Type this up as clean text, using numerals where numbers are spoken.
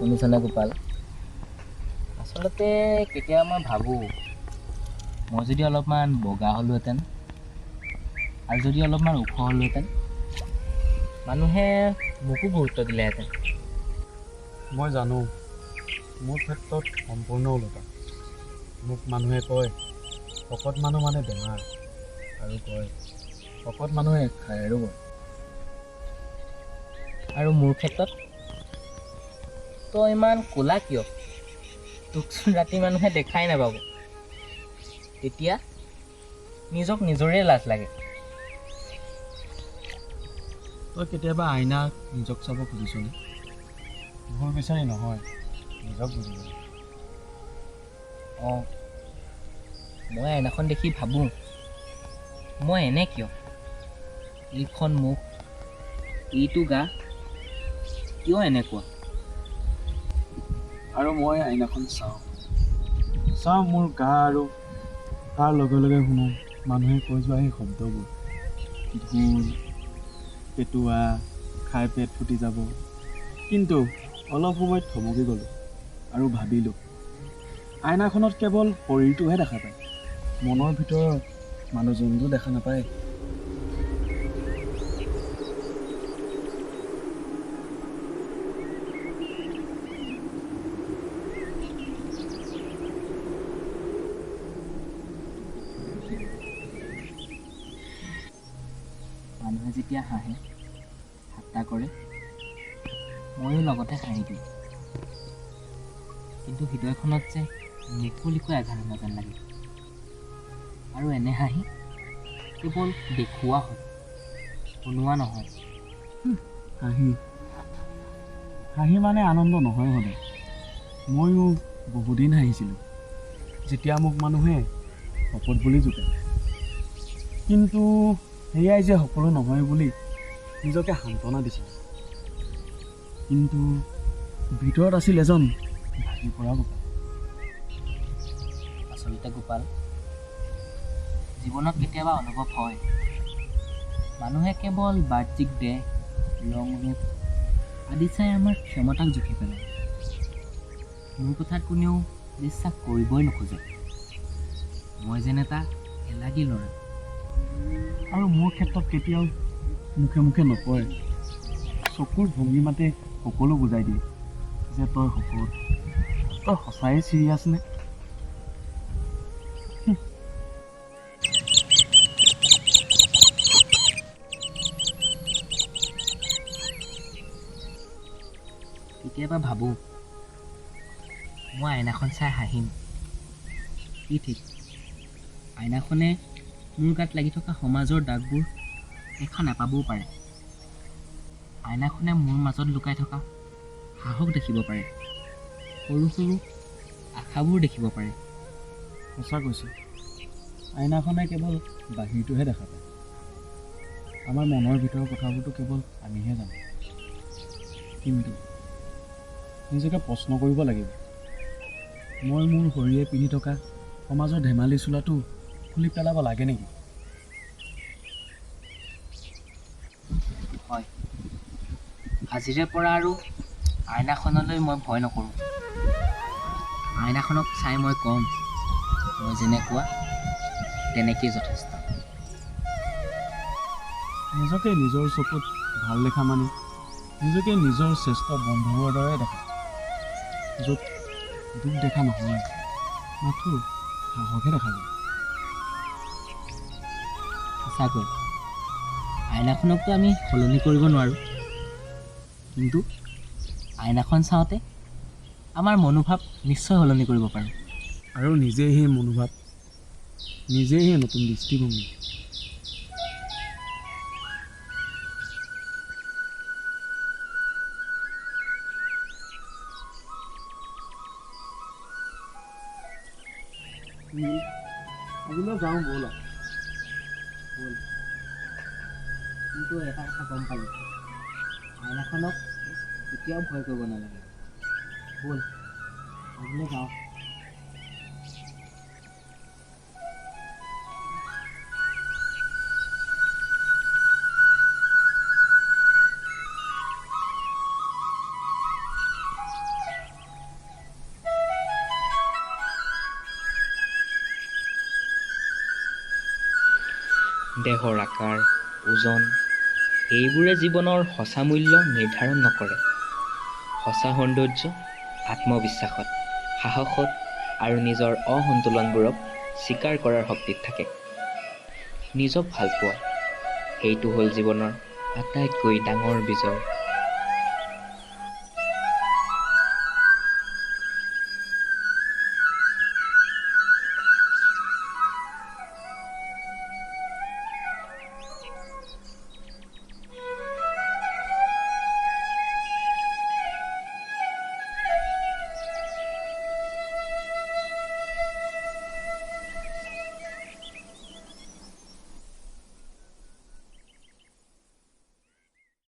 শুনিছনে গোপাল, আচলতে কেতিয়াবা মই ভাবোঁ মই যদি অলপমান বগা হ'লোহেঁতেন আৰু যদি অলপমান ওখ হ'লোহেঁতেন, মানুহে মোকো গুৰুত্ব দিলেহেঁতেন। মই জানো মোৰ ক্ষেত্ৰত সম্পূৰ্ণ ওলোটা। মোক মানুহে কয় শকত মানুহ মানে বেমাৰ, আৰু কয় শকত মানুহে খায় আৰু আৰু মোৰ ক্ষেত্ৰত তই ইমান ক'লা কিয়? তোকচোন ৰাতি মানুহে দেখাই নাপাব। তেতিয়া নিজক নিজৰে লাজ লাগে। তই কেতিয়াবা আইনাক নিজক চাব খুজিছনে? ভুল বিচাৰি নহয়, নিজক বুজিবলৈ। অঁ, মই আইনাখন দেখি ভাবোঁ মই এনে কিয়? এইখন মুখ, এইটো গা, কিয় এনেকুৱা? আৰু মই আইনাখন চাওঁ মোৰ গা, আৰু তাৰ লগে লগে শুনো মানুহে কৈ যোৱা সেই শব্দবোৰ, ভুল, পেটুৱা, খাই পেট ফুটি যাব। কিন্তু অলপ সময়ত থমকি গ'লোঁ আৰু ভাবিলোঁ আইনাখনত কেৱল শৰীৰটোহে দেখা পায়, মনৰ ভিতৰত মানুহজনটো দেখা নাপায়। মানুহে যেতিয়া হাঁহে, ঠাট্টা কৰে, ময়ো লগতে হাঁহি দিওঁ। কিন্তু হৃদয়খনত যে মুকলিকৈ আঘাত হোৱা যেন লাগে। আৰু এনে হাঁহি কেৱল দেখুওৱা হয়, শুনোৱা নহয়। হাঁহি মানে আনন্দ নহয় সদায়। ময়ো বহুদিন হাঁহিছিলোঁ, যেতিয়া মোক মানুহে শপত বুলি জোকায়। কিন্তু সেয়াই যে সকলো নহয় বুলি নিজকে সান্তনা দিছিলোঁ। কিন্তু ভিতৰত আছিল এজন ভাগি পৰা গোপাল। আচলতে গোপাল, জীৱনত কেতিয়াবা অনুভৱ হয় মানুহে কেৱল বাহ্যিক দেহ, ৰং ৰূপ আদি চাই আমাৰ ক্ষমতাক জুখি পেলায়। মোৰ কথাত কোনেও বিশ্বাস কৰিবই নোখোজে। মই যেন এটা এলাগী ল'ৰা। আৰু মোৰ ক্ষেত্ৰত কেতিয়াও মুখে মুখে নকয়, চকুৰ ভংগীমাতে সকলো বুজাই দিয়ে যে তই শকত, তই সঁচাই চিৰিয়াছ নে? কেতিয়াবা ভাবোঁ মই আইনাখন চাই হাঁহিম। কি ঠিক, আইনাখনে মোৰ গাত লাগি থকা সমাজৰ দাগবোৰ দেখা নাপাবও পাৰে। আইনাখনে মোৰ মাজত লুকাই থকা সাহস দেখিব পাৰে, সৰু সৰু আশাবোৰ দেখিব পাৰে। সঁচা কৈছে, আইনাখনে কেৱল বাহিৰটোহে দেখা পায়। আমাৰ মনৰ ভিতৰৰ কথাবোৰতো কেৱল আমিহে জানো। কিন্তু নিজকে প্ৰশ্ন কৰিব লাগিব, মই মোৰ শৰীৰে পিন্ধি থকা সমাজৰ ধেমালি চোলাটো খুলি পেলাব লাগে নেকি? হয়, আজিৰে পৰা আৰু আইনাখনলৈ মই ভয় নকৰোঁ। আইনাখনক চাই মই ক'ম, মই যেনেকুৱা তেনেকেই যথেষ্ট। নিজকে নিজৰ চকুত ভাল দেখা মানে নিজকে নিজৰ শ্ৰেষ্ঠ বন্ধুৰ দৰে দেখা, য'ত দুখ দেখা নহয়, মাথো সাহসহে দেখা যায়। সঁচাকৈ আইনাখনকতো আমি সলনি কৰিব নোৱাৰোঁ, কিন্তু আইনাখন চাওঁতে আমাৰ মনোভাৱ নিশ্চয় সলনি কৰিব পাৰোঁ। আৰু নিজেই সেই মনোভাৱ, নিজেই সেই নতুন দৃষ্টিভংগী। আজিলৈ যাওঁ ব'ল। ব'ল, কিন্তু এটা কথা গম পালোঁ, আইনাখনক কেতিয়াও ভয় কৰিব নালাগে। ব'ল আজিলৈ যাওঁ। দেহৰ আকাৰ, ওজন এইবোৰে জীৱনৰ সঁচা মূল্য নিৰ্ধাৰণ নকৰে। সঁচা সৌন্দৰ্য আত্মবিশ্বাসত, সাহসত আৰু নিজৰ অসন্তুলনবোৰক স্বীকাৰ কৰাৰ শক্তিত থাকে। নিজক ভাল পোৱা, সেইটো হ'ল জীৱনৰ আটাইতকৈ ডাঙৰ বিজয়।